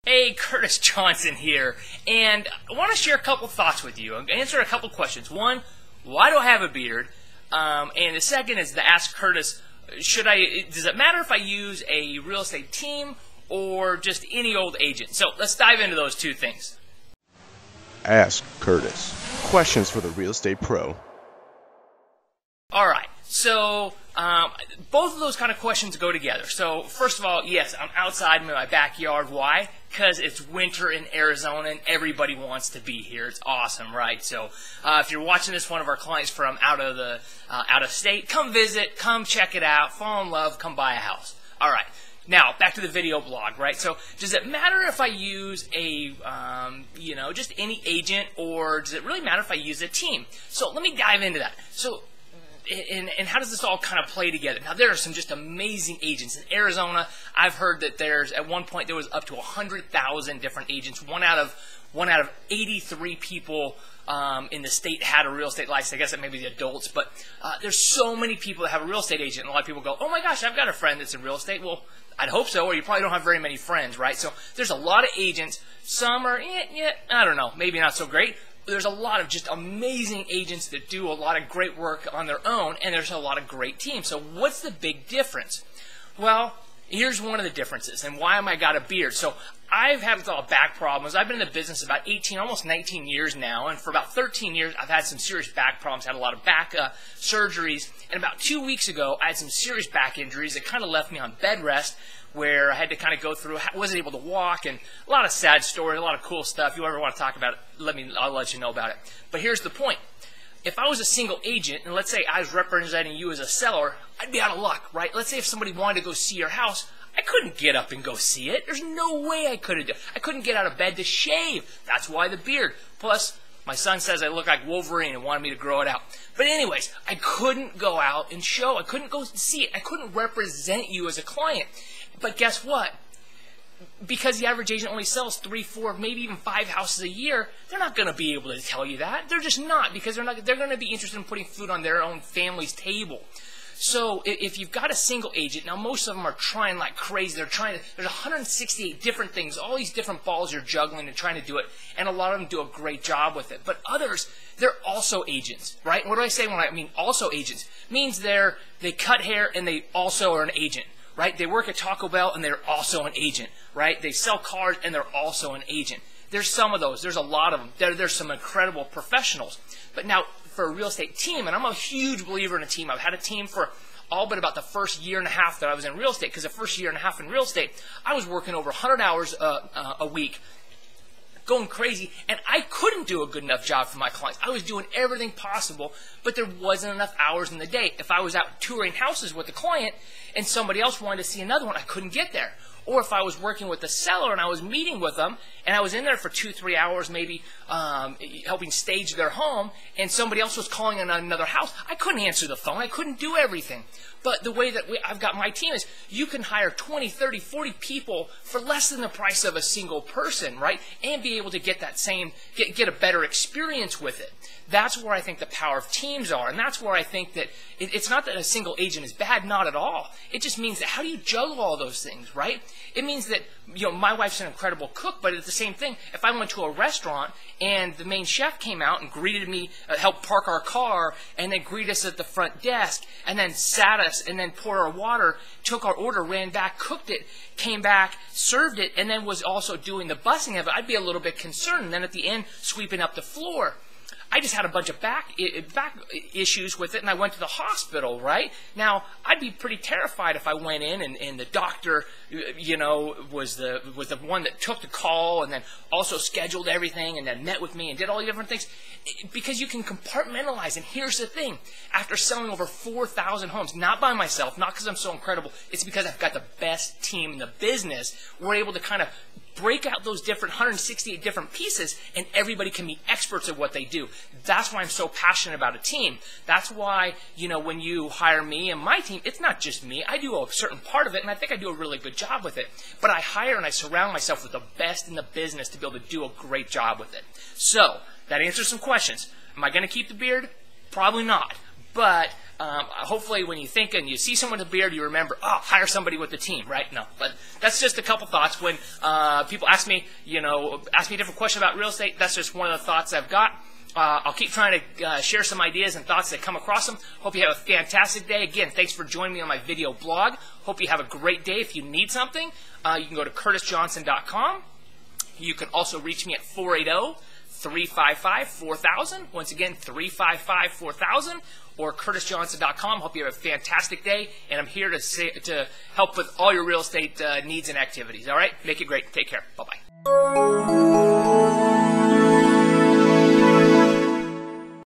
Hey, Curtis Johnson here, and I want to share a couple thoughts with you. Answer a couple questions. One, why do I have a beard? And the second is to ask Curtis, does it matter if I use a real estate team or just any old agent? So let's dive into those two things. Ask Curtis. Questions for the real estate pro. All right, so both of those kind of questions go together. So first of all, yes, I'm outside in my backyard. Why? Because it's winter in Arizona and everybody wants to be here. It's awesome, right? So if you're watching this, one of our clients from out of state, come visit, come check it out, fall in love, come buy a house. All right. Now, back to the video blog, right? So does it matter if I use a, just any agent, or does it really matter if I use a team? So let me dive into that. So, and how does this all kind of play together? Now, there are some just amazing agents. In Arizona, I've heard that at one point, there was up to 100,000 different agents. One out of 83 people in the state had a real estate license. I guess that may be the adults, but there's so many people that have a real estate agent. And a lot of people go, oh my gosh, I've got a friend that's in real estate. Well, I'd hope so, or you probably don't have very many friends, right? So there's a lot of agents. Some are, I don't know, maybe not so great. There's a lot of just amazing agents that do a lot of great work on their own, and there's a lot of great teams. So what's the big difference? Well, here's one of the differences, and why am I got a beard? So I've had a lot of back problems. I've been in the business about 18, almost 19 years now, and for about 13 years, I've had some serious back problems, had a lot of back surgeries, and about 2 weeks ago, I had some serious back injuries that kind of left me on bed rest, where I had to kind of go through, wasn't able to walk, and a lot of sad stories, a lot of cool stuff. If you ever want to talk about it, I'll let you know about it. But here's the point. If I was a single agent, and let's say I was representing you as a seller, I'd be out of luck, right? Let's say if somebody wanted to go see your house, I couldn't get up and go see it. There's no way I could have done it. I couldn't get out of bed to shave. That's why the beard. Plus, my son says I look like Wolverine and wanted me to grow it out. But anyways, I couldn't go out and show. I couldn't go see it. I couldn't represent you as a client. But guess what? Because the average agent only sells 3, 4, maybe even 5 houses a year, they're not going to be able to tell you that. They're just not, because they're going to be interested in putting food on their own family's table. So if you've got a single agent, now most of them are trying like crazy. There's 168 different things, all these different balls you're juggling and trying to do it, and a lot of them do a great job with it. But others, they're also agents, right? What do I say when I mean also agents? It means they cut hair and they also are an agent. Right? They work at Taco Bell and they're also an agent, right? They sell cars and they're also an agent. There's some of those. There's a lot of them. There's some incredible professionals. But now, for a real estate team, and I'm a huge believer in a team. I've had a team for all but about the first year and a half that I was in real estate, because the first year and a half in real estate, I was working over 100 hours a week, going crazy, and I couldn't do a good enough job for my clients. I was doing everything possible, but there wasn't enough hours in the day. If I was out touring houses with a client and somebody else wanted to see another one, I couldn't get there. Or if I was working with the seller and I was meeting with them and I was in there for 2, 3 hours maybe helping stage their home, and somebody else was calling on another house, I couldn't answer the phone. I couldn't do everything. But the way that I've got my team is you can hire 20, 30, 40 people for less than the price of a single person, right? And be able to get that get a better experience with it. That's where I think the power of teams are. And that's where I think that it's not that a single agent is bad, not at all. It just means that how do you juggle all those things, right? It means that, my wife's an incredible cook, but it's the same thing. If I went to a restaurant and the main chef came out and greeted me, helped park our car, and then greet us at the front desk, and then sat us, and then poured our water, took our order, ran back, cooked it, came back, served it, and then was also doing the bussing of it, I'd be a little bit concerned. And then at the end, sweeping up the floor. I just had a bunch of back issues with it, and I went to the hospital, right? Now, I'd be pretty terrified if I went in and the doctor, was the one that took the call and then also scheduled everything and then met with me and did all the different things. Because you can compartmentalize, and here's the thing. After selling over 4,000 homes, not by myself, not because I'm so incredible, it's because I've got the best team in the business. We're able to kind of break out those different 168 different pieces, and everybody can be experts at what they do. That's why I'm so passionate about a team. That's why, when you hire me and my team, it's not just me. I do a certain part of it, and I think I do a really good job with it. But I hire and I surround myself with the best in the business to be able to do a great job with it. So, that answers some questions. Am I going to keep the beard? Probably not. But hopefully when you think and you see someone with a beard, you remember, oh, hire somebody with the team, right? No, but that's just a couple thoughts. When people ask me different questions about real estate, that's just one of the thoughts I've got. I'll keep trying to share some ideas and thoughts that come across them. Hope you have a fantastic day. Again, thanks for joining me on my video blog. Hope you have a great day. If you need something, you can go to curtisjohnson.com. You can also reach me at 480-355-4000. Once again, 355-4000 or curtisjohnson.com. Hope you have a fantastic day, and I'm here to help with all your real estate needs and activities. All right? Make it great. Take care. Bye-bye.